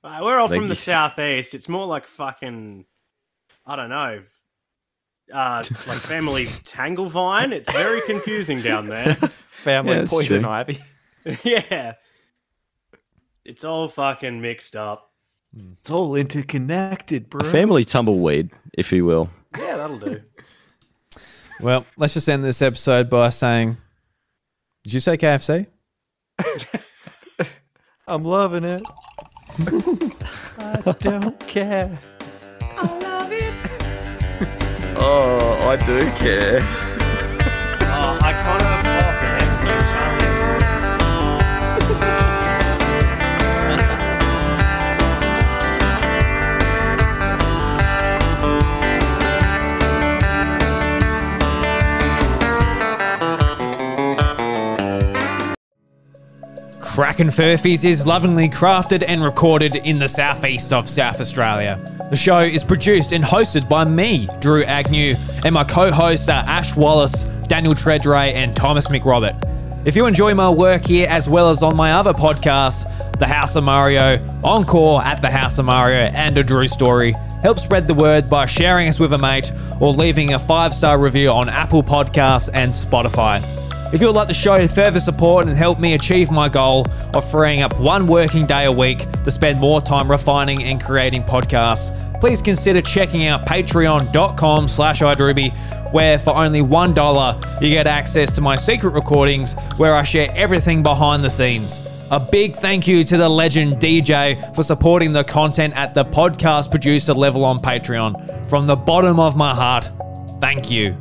We're all from the southeast. It's more like fucking, I don't know, like family Tanglevine. It's very confusing down there. Family poison ivy. Yeah. It's all fucking mixed up. It's all interconnected, bro. A family tumbleweed, if you will. Yeah, that'll do. Well, let's just end this episode by saying, did you say KFC? I'm loving it. I don't care. I love it. Oh, I do care. I kind of fucking episode, Charlie. Crackin Furphys is lovingly crafted and recorded in the southeast of South Australia. The show is produced and hosted by me, Drew Agnew, and my co-hosts are Ash Wallace, Daniel Treadray, and Thomas McRobert. If you enjoy my work here as well as on my other podcasts, The House of Mario, Encore at The House of Mario, and A Drew Story, help spread the word by sharing us with a mate or leaving a 5-star review on Apple Podcasts and Spotify. If you would like to show further support and help me achieve my goal of freeing up 1 working day a week to spend more time refining and creating podcasts, please consider checking out patreon.com/idruby, where for only $1 you get access to my secret recordings where I share everything behind the scenes. A big thank you to the legend Deejaayy for supporting the content at the podcast producer level on Patreon. From the bottom of my heart, thank you.